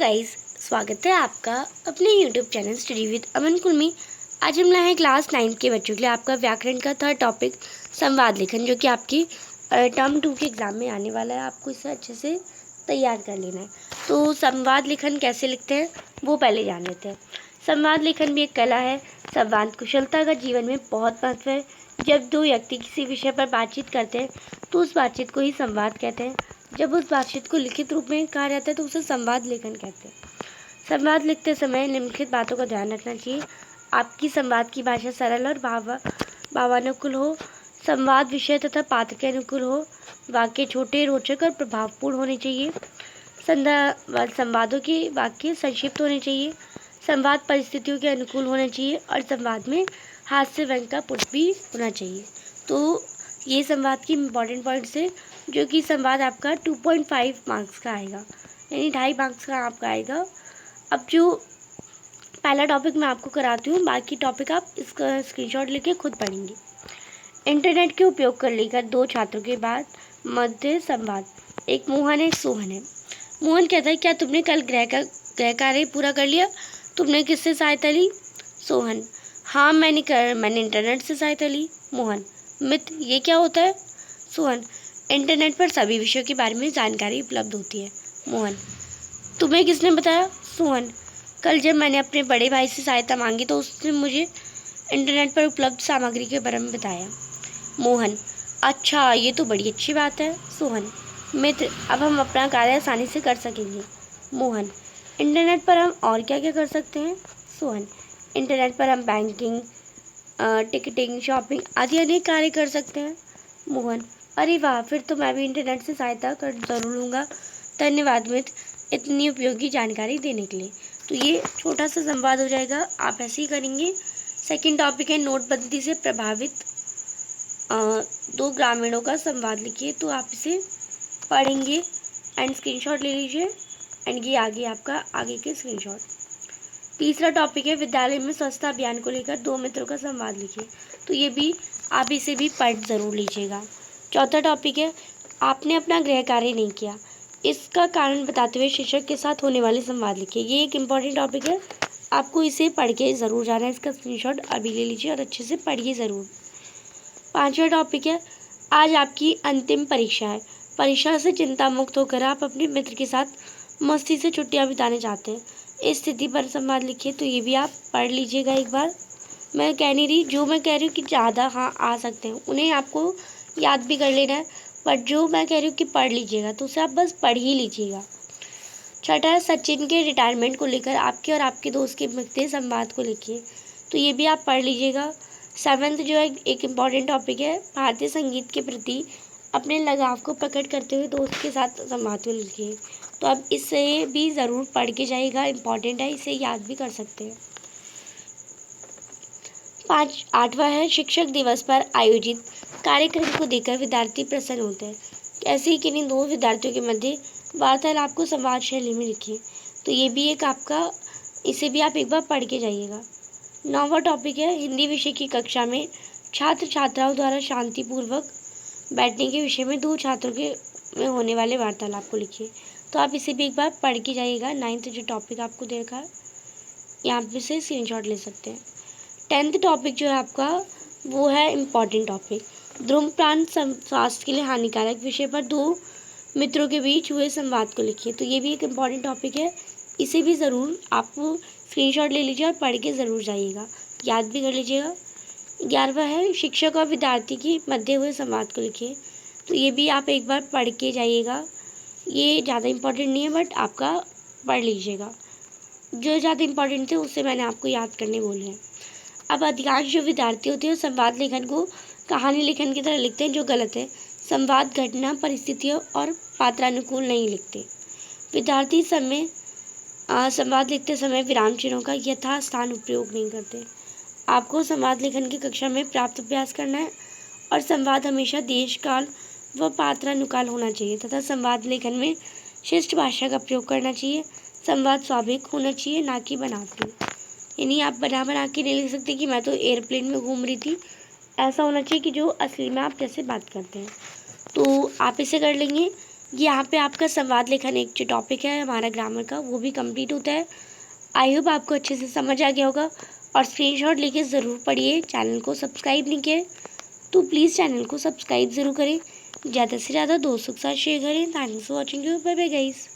Guys, स्वागत है आपका अपने यूट्यूब चैनल स्टडी विद अमन कुल में। आज हम लाए हैं क्लास 9 के बच्चों के लिए आपका व्याकरण का थर्ड टॉपिक संवाद लेखन, जो कि आपकी टर्म 2 के एग्जाम में आने वाला है। आपको इसे अच्छे से तैयार कर लेना है। तो संवाद लेखन कैसे लिखते हैं वो पहले जान लेते हैं। संवाद लेखन भी एक कला है। संवाद कुशलता का जीवन में बहुत महत्व है। जब दो व्यक्ति किसी विषय पर बातचीत करते हैं तो उस बातचीत को ही संवाद कहते हैं। जब उस बातचीत को लिखित रूप में कहा जाता है तो उसे संवाद लेखन कहते हैं। संवाद लिखते समय निम्नलिखित बातों का ध्यान रखना चाहिए। आपकी संवाद की भाषा सरल और भावानुकूल हो। संवाद विषय तथा पात्र के अनुकूल हो। वाक्य छोटे, रोचक और प्रभावपूर्ण होने चाहिए। संवादों के वाक्य संक्षिप्त होने चाहिए। संवाद परिस्थितियों के अनुकूल होना चाहिए और संवाद में हास्य व्यंग का पुट भी होना चाहिए। तो ये संवाद की इम्पॉर्टेंट पॉइंट्स है, जो कि संवाद आपका 2.5 मार्क्स का आएगा, यानी 2.5 मार्क्स का आपका आएगा। अब जो पहला टॉपिक मैं आपको कराती हूँ, बाकी टॉपिक आप इसका स्क्रीनशॉट लेके खुद पढ़ेंगे। इंटरनेट के उपयोग कर लेकर दो छात्रों के बाद मध्य संवाद। एक मोहन है, एक सोहन है। मोहन कहता है, क्या तुमने कल गृह कार्य पूरा कर लिया? तुमने किससे सहायता ली? सोहन, हाँ मैंने इंटरनेट से सहायता ली। मोहन, मित्र ये क्या होता है? सोहन, इंटरनेट पर सभी विषयों के बारे में जानकारी उपलब्ध होती है। मोहन, तुम्हें किसने बताया? सोहन, कल जब मैंने अपने बड़े भाई से सहायता मांगी तो उसने मुझे इंटरनेट पर उपलब्ध सामग्री के बारे में बताया। मोहन, अच्छा ये तो बड़ी अच्छी बात है। सोहन, मित्र अब हम अपना कार्य आसानी से कर सकेंगे। मोहन, इंटरनेट पर हम और क्या क्या कर सकते हैं? सोहन, इंटरनेट पर हम बैंकिंग, टिकटिंग, शॉपिंग आदि अनेक कार्य कर सकते हैं। मोहन, अरे वाह, फिर तो मैं भी इंटरनेट से सहायता कर जरूर लूँगा। धन्यवाद मित्र, इतनी उपयोगी जानकारी देने के लिए। तो ये छोटा सा संवाद हो जाएगा, आप ऐसे ही करेंगे। सेकंड टॉपिक है नोटबंदी से प्रभावित दो ग्रामीणों का संवाद लिखिए। तो आप इसे पढ़ेंगे एंड स्क्रीनशॉट ले लीजिए, एंड ये आगे आपका आगे के स्क्रीनशॉट। तीसरा टॉपिक है विद्यालय में स्वच्छता अभियान को लेकर दो मित्रों का संवाद लिखिए। तो ये भी आप इसे भी पढ़ ज़रूर लीजिएगा। चौथा टॉपिक है आपने अपना गृह कार्य नहीं किया, इसका कारण बताते हुए शिक्षक के साथ होने वाले संवाद लिखिए। ये एक इम्पॉर्टेंट टॉपिक है, आपको इसे पढ़ के ज़रूर जाना है। इसका स्क्रीनशॉट अभी ले लीजिए और अच्छे से पढ़िए ज़रूर। पांचवा टॉपिक है आज आपकी अंतिम परीक्षा है। परीक्षा से चिंता मुक्त होकर आप अपने मित्र के साथ मस्ती से छुट्टियां बिताने चाहते हैं। इस स्थिति पर संवाद लिखिए। तो ये भी आप पढ़ लीजिएगा एक बार। मैं कह नहीं रही, जो मैं कह रही हूँ कि ज़्यादा हाँ आ सकते हैं उन्हें आपको याद भी कर लेना है, बट जो मैं कह रही हूँ कि पढ़ लीजिएगा तो उसे आप बस पढ़ ही लीजिएगा। छठा है सचिन के रिटायरमेंट को लेकर आपके और आपके दोस्त के बीते संवाद को लिखिए। तो ये भी आप पढ़ लीजिएगा। सेवन्थ जो है एक इम्पॉर्टेंट टॉपिक है भारतीय संगीत के प्रति अपने लगाव को प्रकट करते हुए दोस्त के साथ संवाद को लिखिए। तो आप इसे भी ज़रूर पढ़ के जाइएगा, इम्पॉर्टेंट है, इसे याद भी कर सकते हैं। आठवां है शिक्षक दिवस पर आयोजित कार्यक्रम को देखकर विद्यार्थी प्रसन्न होते हैं। ऐसे ही किन्हीं दो विद्यार्थियों के मध्य वार्तालाप को संवाद शैली में लिखिए। तो ये भी एक आपका, इसे भी आप एक बार पढ़ के जाइएगा। नौवां टॉपिक है हिंदी विषय की कक्षा में छात्र छात्राओं द्वारा शांतिपूर्वक बैठने के विषय में दो छात्रों के में होने वाले वार्तालाप को लिखिए। तो आप इसे भी एक बार पढ़ के जाइएगा। 9th जो टॉपिक आपको देखा है यहाँ पे से स्क्रीनशॉट ले सकते हैं। 10th टॉपिक जो है आपका वो है इम्पॉर्टेंट टॉपिक धूम्रपान स्वास्थ्य के लिए हानिकारक विषय पर दो मित्रों के बीच हुए संवाद को लिखिए। तो ये भी एक इम्पॉर्टेंट टॉपिक है, इसे भी ज़रूर आप स्क्रीनशॉट ले लीजिए और पढ़ के ज़रूर जाइएगा, याद भी कर लीजिएगा। 11वां है शिक्षक और विद्यार्थी की मध्य हुए संवाद को लिखिए। तो ये भी आप एक बार पढ़ के जाइएगा। ये ज़्यादा इम्पॉर्टेंट नहीं है, बट आपका पढ़ लीजिएगा। जो ज़्यादा इम्पॉर्टेंट थे उससे मैंने आपको याद करने बोले हैं। अब अधिकांश जो विद्यार्थी होते हैं संवाद लेखन को कहानी लेखन की तरह लिखते हैं, जो गलत है। संवाद घटना, परिस्थितियों और पात्रानुकूल नहीं लिखते। विद्यार्थी संवाद लिखते समय विराम चिन्हों का यथास्थान उपयोग नहीं करते। आपको संवाद लेखन की कक्षा में प्राप्त अभ्यास करना है और संवाद हमेशा देश काल व पात्रानुकाल होना चाहिए तथा संवाद लेखन में शिष्ट भाषा का प्रयोग करना चाहिए। संवाद स्वाभाविक होना चाहिए, ना कि बनावटी। यानी आप बना के नहीं लिख सकते कि मैं तो एयरप्लेन में घूम रही थी, ऐसा होना चाहिए कि जो असली में आप जैसे बात करते हैं। तो आप इसे कर लेंगे। यहाँ पे आपका संवाद लेखन एक जो टॉपिक है हमारा ग्रामर का वो भी कंप्लीट होता है। आई होप आपको अच्छे से समझ आ गया होगा और स्क्रीनशॉट लेके ज़रूर पढ़िए। चैनल को सब्सक्राइब नहीं किया तो प्लीज़ चैनल को सब्सक्राइब ज़रूर करें, ज़्यादा से ज़्यादा दोस्तों के साथ शेयर करें। Thanks for watching you, bye bye guys.